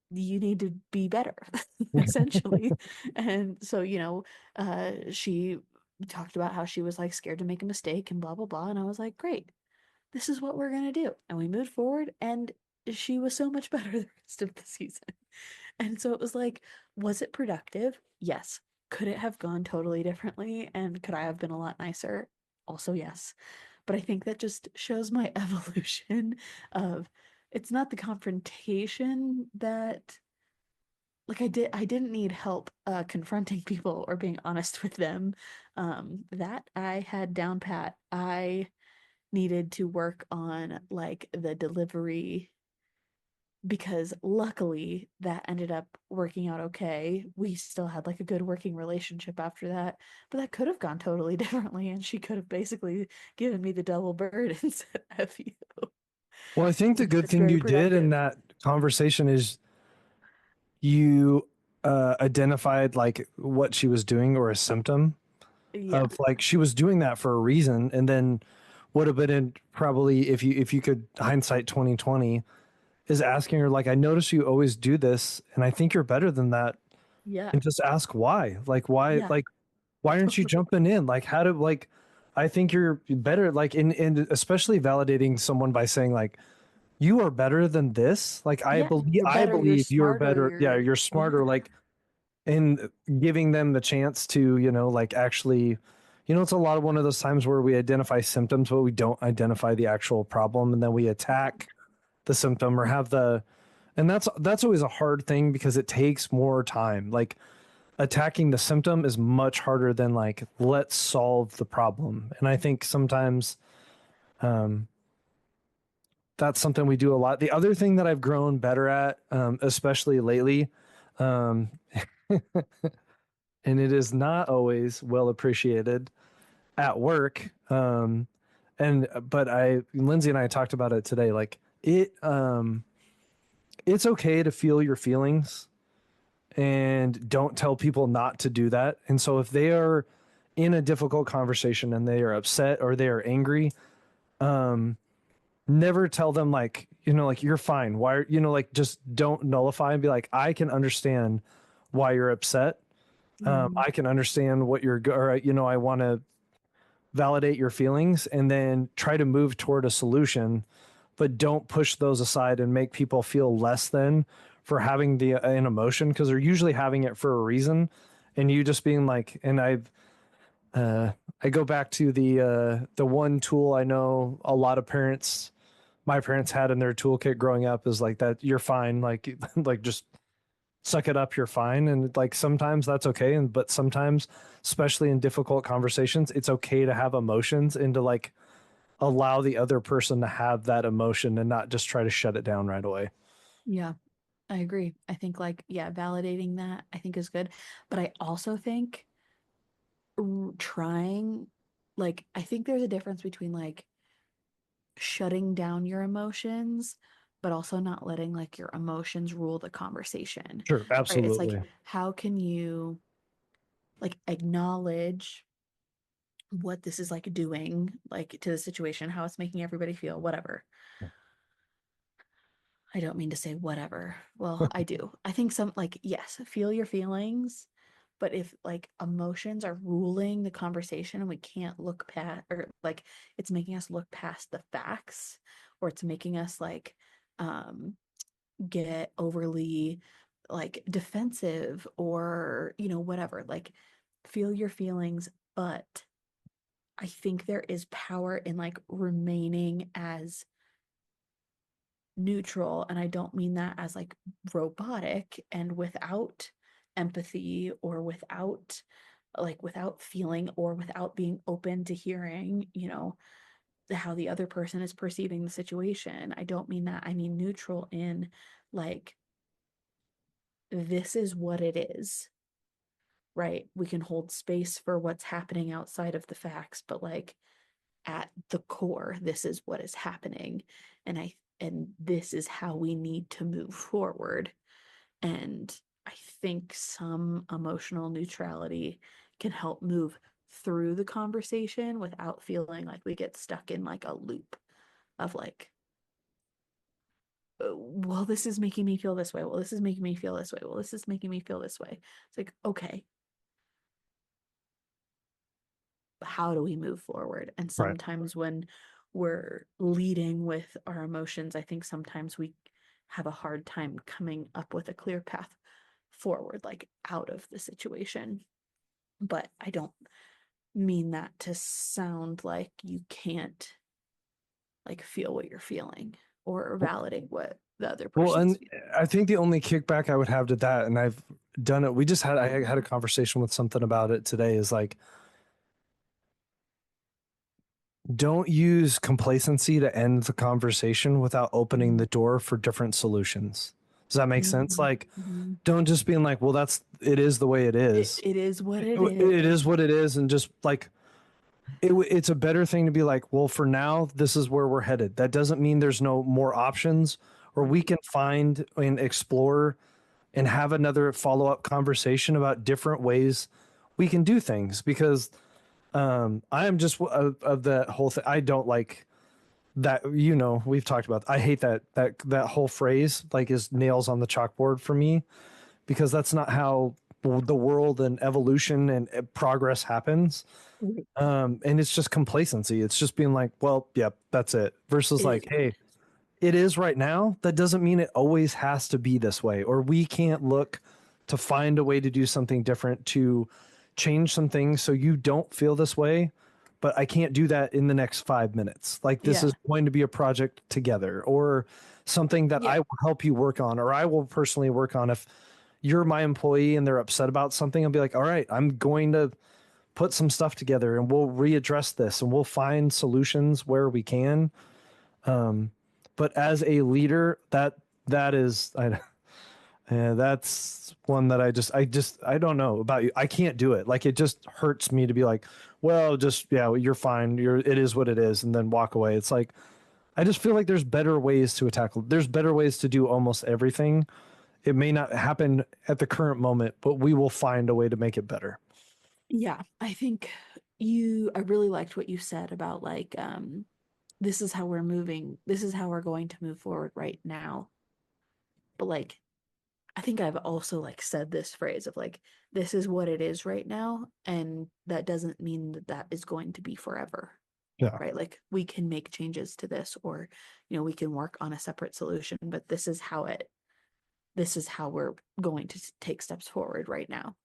you need to be better," essentially. And so, she talked about how she was like scared to make a mistake and blah blah blah, and I was like, great, this is what we're going to do. And we moved forward, and she was so much better the rest of the season. And so it was like, was it productive? Yes. Could it have gone totally differently? And could I have been a lot nicer? Also, yes. But I think that just shows my evolution of it's not the confrontation that I didn't need help confronting people or being honest with them. That I had down pat. I needed to work on like the delivery because luckily that ended up working out okay. We still had like a good working relationship after that, but that could have gone totally differently, and she could have basically given me the double bird and said F you, Well, I think the which would good have been thing very you did in productive. that conversation is you identified like what she was doing or a symptom Yeah, of like she was doing that for a reason, and then would have been in probably if you could hindsight 2020 is asking her like I notice you always do this and I think you're better than that, yeah, and just ask why yeah, like why aren't you totally. jumping in like how to like I think you're better like in especially validating someone by saying like you are better than this. Like Yeah, you're I better, you're believe you're smarter, better. Yeah, you're you're yeah, smarter. Like in giving them the chance to, like actually, it's a lot of one of those times where we identify symptoms, but we don't identify the actual problem, and then we attack the symptom or have and that's always a hard thing because it takes more time. Like attacking the symptom is much harder than like let's solve the problem. And I think sometimes um, that's something we do a lot. The other thing that I've grown better at, especially lately, um, and it is not always well appreciated at work. And but Lindsay and I talked about it today. Like it's okay to feel your feelings, and don't tell people not to do that. And so if they are in a difficult conversation and they are upset or they are angry, never tell them like like you're fine, why like just don't nullify and be like I can understand why you're upset. mm, I can understand what you're or I want to validate your feelings, and then try to move toward a solution, but don't push those aside and make people feel less than for having an emotion, because they're usually having it for a reason. And you just being like, and uh I go back to the one tool I know a lot of parents, my parents, had in their toolkit growing up, is like that you're fine, like like just suck it up, you're fine. And like sometimes that's okay, and but sometimes, especially in difficult conversations, it's okay to have emotions and to like allow the other person to have that emotion and not just try to shut it down right away. yeah, I agree. I think like yeah, validating that I think is good, but I also think trying like I think there's a difference between like shutting down your emotions but also not letting like your emotions rule the conversation. Sure, Right? It's like absolutely. how can you like acknowledge what this is like doing like to the situation, how it's making everybody feel, whatever. I don't mean to say whatever. Well, I do. I think some like yes, feel your feelings, but if like emotions are ruling the conversation and we can't look past or like it's making us look past the facts, or it's making us like um get overly like defensive or whatever, like feel your feelings, but I think there is power in like remaining as neutral. And I don't mean that as like robotic and without empathy or without feeling or without being open to hearing, how the other person is perceiving the situation. I don't mean that. I mean neutral in like, this is what it is, right? We can hold space for what's happening outside of the facts, but like at the core, this is what is happening. And this is how we need to move forward. And I think some emotional neutrality can help move through the conversation without feeling like we get stuck in like a loop of like, well, this is making me feel this way. Well, this is making me feel this way. Well, this is making me feel this way. It's like, okay, how do we move forward? And Right. sometimes when we're leading with our emotions, I think sometimes we have a hard time coming up with a clear path forward, like out of the situation. But I don't mean that to sound like you can't like feel what you're feeling or validate what the other Well, person's and feeling. I think the only kickback I would have to that, and I've done it, I had a conversation with something about it today, is like, don't use complacency to end the conversation without opening Mhm. the door for different solutions. Does that make sense? Mhm. Like, Mhm. don't just being like, well, it is the way it It, is. it is what it It is is. what it is. And just like, it's a better thing to be like, well, for now, this is where we're headed. That doesn't mean there's no more options, or we Right. can find and explore and have another follow up conversation about different ways we can do things. Because I am just of that whole thing. I don't like that. We've talked about. I hate that whole phrase. Like, is nails on the chalkboard for me, because that's not how the world and evolution and progress happens. Right. And it's just complacency. It's just being like, well, yep, that's it. Versus It like, is what hey, it is. it is right now. That doesn't mean it always has to be this way, or we can't look to find a way to do something different to change some things so you don't feel this way. But I can't do that in the next 5 minutes. Like, this is Yeah. going to be a project together, or something that Yeah. I will help you work on, or I will personally work on. If you're my employee and they're upset about something, I'll be like, all right, I'm going to put some stuff together and we'll readdress this and we'll find solutions where we can. But as a leader, that is, that's one that I don't know about you. I can't do it. Like, it just hurts me to be like, well, just, yeah, well, you're fine. It is what it is. And then walk away. It's like, I just feel like there's better ways to tackle. There's better ways to do almost everything. It may not happen at the current moment, but we will find a way to make it better. Yeah. I really liked what you said about like, this is how we're moving. This is how we're going to move forward right now. But like, I think I've also like said this phrase of like, this is what it is right now. And that doesn't mean that that is going to be forever, Yeah. right? Like we can make changes to this or, we can work on a separate solution, but this is how we're going to take steps forward right now.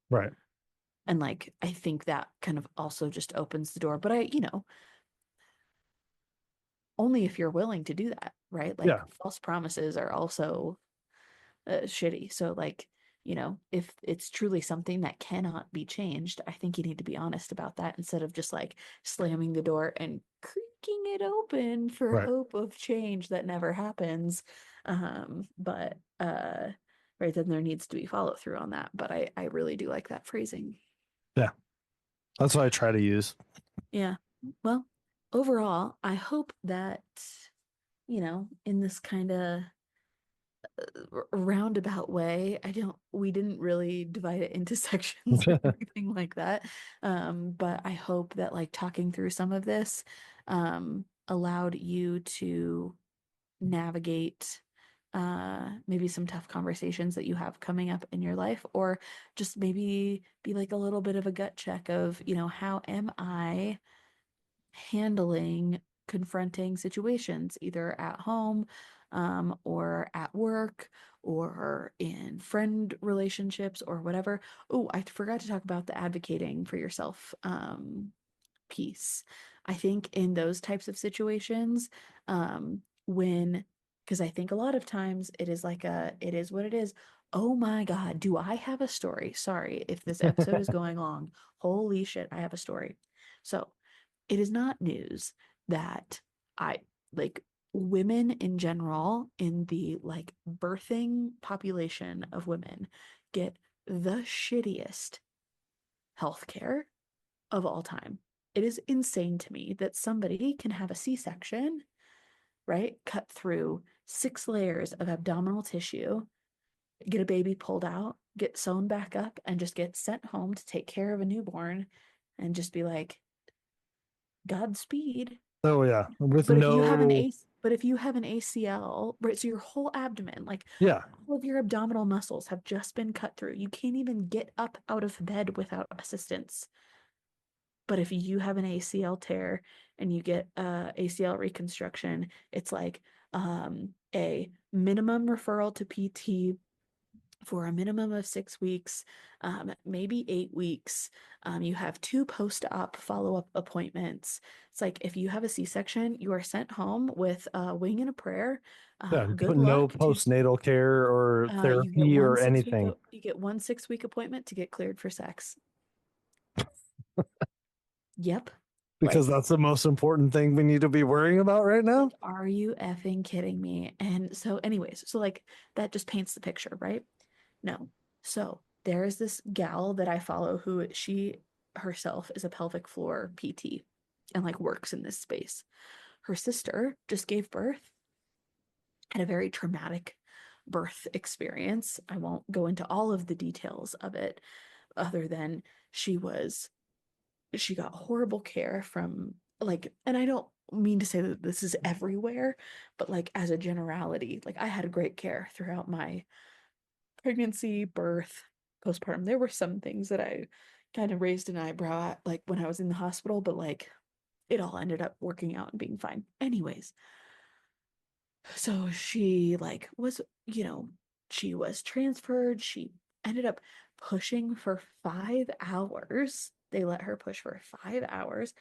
Right. And like, I think that kind of also just opens the door. But only if you're willing to do that, right? Like Yeah. false promises are also shitty. So like, if it's truly something that cannot be changed, I think you need to be honest about that instead of just like slamming the door and creaking it open for Right. hope of change that never happens. But right then there needs to be follow through on that. But I really do like that phrasing. Yeah. That's what I try to use. Yeah. Well, overall, I hope that, in this kind of roundabout way. We didn't really divide it into sections or anything like that. But I hope that like talking through some of this allowed you to navigate maybe some tough conversations that you have coming up in your life, or just maybe be like a little bit of a gut check of, how am I handling confronting situations, either at home or at work or in friend relationships or whatever. Oh, I forgot to talk about the advocating for yourself piece. I think in those types of situations, when, because I think a lot of times it is like it is what it is. Oh my God, do I have a story? Sorry if this episode is going long. Holy shit, I have a story. So, it is not news that I like women in general in the like birthing population of women get the shittiest healthcare of all time. It is insane to me that somebody can have a C-section, right? Cut through 6 layers of abdominal tissue, get a baby pulled out, get sewn back up, and just get sent home to take care of a newborn and just be like, Godspeed. Oh yeah, with no, But if you have an ACL, right, so your whole abdomen, like yeah, all of your abdominal muscles have just been cut through. You can't even get up out of bed without assistance. But if you have an ACL tear and you get ACL reconstruction, it's like a minimum referral to PT for a minimum of 6 weeks, maybe 8 weeks. You have 2 post-op follow-up appointments. It's like if you have a C-section, you are sent home with a wing and a prayer. Yeah, Good no luck to postnatal care or you get therapy one or 6 week anything you get one 6 week appointment to get cleared for sex. Yep. because Like that's the most important thing we need to be worrying about right now. are you effing kidding me? And so, anyways, so like that just paints the picture, right? No. So there is this gal that I follow who she herself is a pelvic floor PT and like works in this space. Her sister just gave birth, had a very traumatic birth experience. I won't go into all of the details of it other than she was she got horrible care from like, and I don't mean to say that this is everywhere, but like as a generality, like I had great care throughout my pregnancy, birth, postpartum. There were some things that I kind of raised an eyebrow at, like when I was in the hospital, but like it all ended up working out and being fine. Anyways, so she like was, she was transferred. She ended up pushing for 5 hours. They let her push for 5 hours.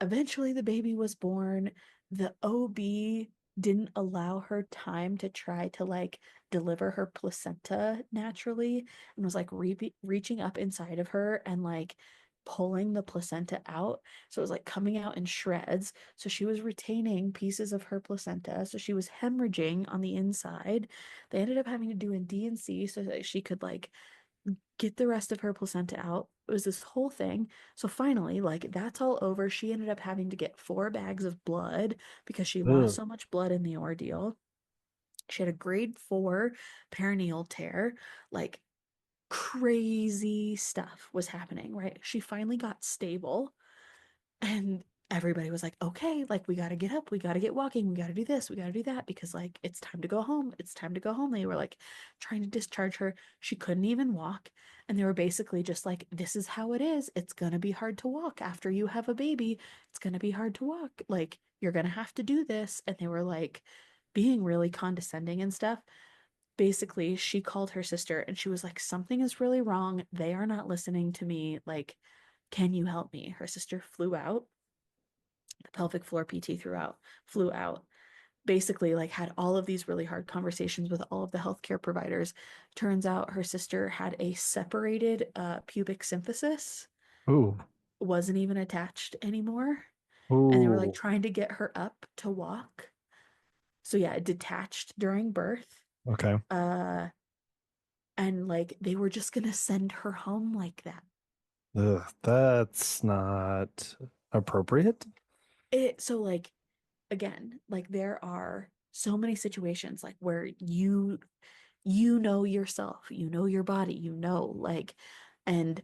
Eventually the baby was born. The OB didn't allow her time to try to like deliver her placenta naturally and was like reaching up inside of her and like pulling the placenta out. So it was like coming out in shreds. So she was retaining pieces of her placenta. So she was hemorrhaging on the inside. They ended up having to do a D&C so that she could like get the rest of her placenta out. It was this whole thing. So finally, like that's all over. She ended up having to get 4 bags of blood because she lost Ugh. so much blood in the ordeal. She had a grade 4 perineal tear. Like crazy stuff was happening, right? She finally got stable. And everybody was like, okay, like we got to get up, we got to get walking, we got to do this, we got to do that because like it's time to go home. It's time to go home. They were like trying to discharge her. She couldn't even walk. And they were basically just like, this is how it is. It's going to be hard to walk after you have a baby. It's going to be hard to walk. Like you're going to have to do this. And they were like being really condescending and stuff. Basically, she called her sister and she was like, something is really wrong. They are not listening to me. Like, can you help me? Her sister flew out, the pelvic floor PT flew out, basically like had all of these really hard conversations with all of the healthcare providers. Turns out her sister had a separated pubic symphysis, Ooh, wasn't even attached anymore. And they were like ooh. trying to get her up to walk. So yeah, it detached during birth. Okay. Uh and like they were just gonna send her home like that. Ugh, that's not appropriate. So like again, like there are so many situations like where you know yourself, you know your body, like, and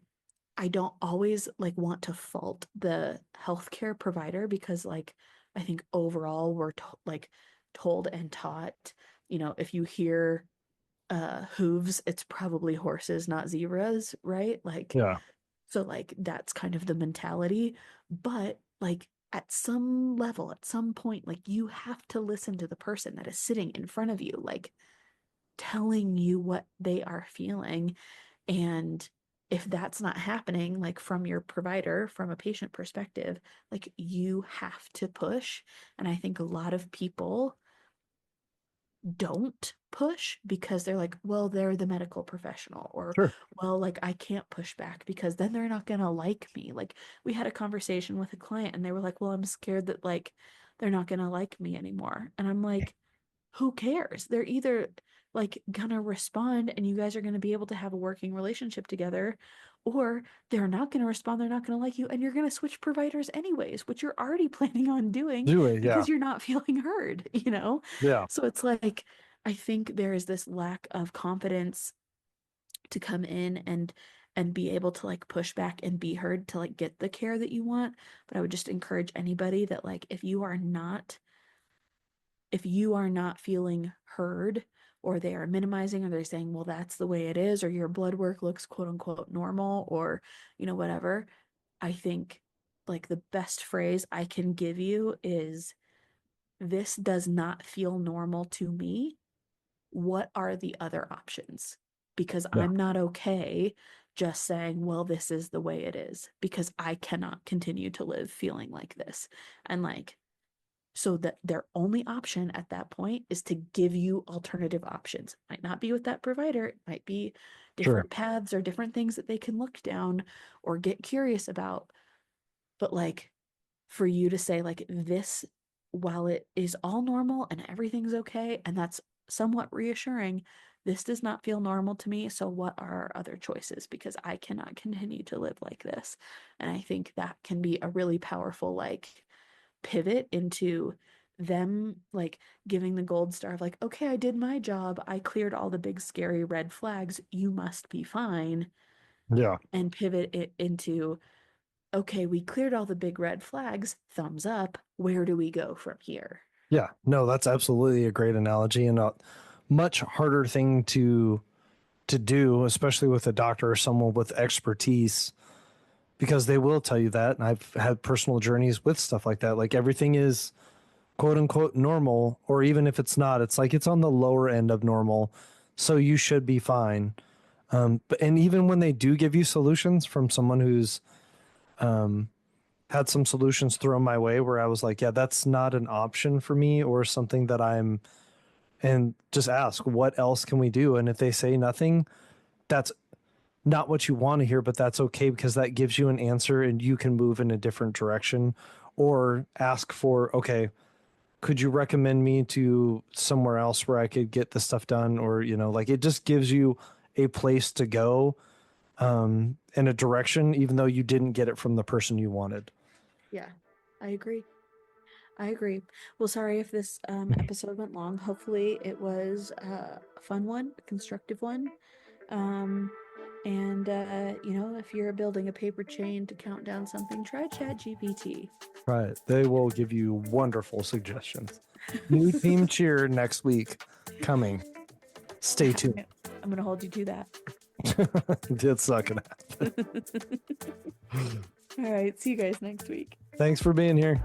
I don't always like want to fault the healthcare provider because like I think overall we're like told and taught, if you hear hooves, it's probably horses, not zebras, right? Like Yeah, so like that's kind of the mentality, but like at some level, at some point, like you have to listen to the person that is sitting in front of you, like telling you what they are feeling. And if that's not happening, like from your provider, from a patient perspective, like you have to push. And I think a lot of people don't push because they're like, well, they're the medical professional, or, sure. well, like I can't push back because then they're not gonna like me. Like we had a conversation with a client and they were like, well, I'm scared that like they're not gonna like me anymore. And I'm like, who cares? They're either like gonna respond and you guys are gonna be able to have a working relationship together, or they're not gonna respond, they're not gonna like you, and you're gonna switch providers anyways, which you're already planning on doing Do it. Yeah. because you're not feeling heard. Yeah. So it's like I think there is this lack of confidence to come in and be able to like push back and be heard to like get the care that you want. But I would just encourage anybody that like if you are not feeling heard, or they are minimizing, or they're saying, well, that's the way it is, or your blood work looks quote unquote normal, or whatever, I think like the best phrase I can give you is, this does not feel normal to me. What are the other options? Because Yeah, I'm not okay just saying, well, this is the way it is, because I cannot continue to live feeling like this. And like, so that their only option at that point is to give you alternative options. Might not be with that provider, it might be sure. different paths or different things that they can look down or get curious about. But like, for you to say like this, while it is all normal and everything's okay, and that's somewhat reassuring, this does not feel normal to me. So what are our other choices? Because I cannot continue to live like this. And I think that can be a really powerful like pivot into them like giving the gold star of like, okay, I did my job, I cleared all the big scary red flags, you must be fine. Yeah. And pivot it into, okay, we cleared all the big red flags, thumbs up, where do we go from here? Yeah. No, that's absolutely a great analogy and a much harder thing to do, especially with a doctor or someone with expertise, because they will tell you that. And I've had personal journeys with stuff like that. Like everything is quote unquote normal, or even if it's not, it's like it's on the lower end of normal. So you should be fine. But and even when they do give you solutions from someone who's had some solutions thrown my way where I was like, yeah, that's not an option for me or something that I'm, and just ask, what else can we do? And if they say nothing, that's not what you want to hear, but that's okay because that gives you an answer and you can move in a different direction or ask for, okay, could you recommend me to somewhere else where I could get this stuff done? Or, like it just gives you a place to go in a direction, even though you didn't get it from the person you wanted. Yeah, I agree. I agree. Well, sorry if this episode went long. Hopefully, it was a fun one, a constructive one. Um, and if you're building a paper chain to count down something, try Chat GPT. Right. They will give you wonderful suggestions. New team cheer next week coming. Stay tuned. I'm gonna hold you to that. It's not going to happen. All right, see you guys next week. Thanks for being here.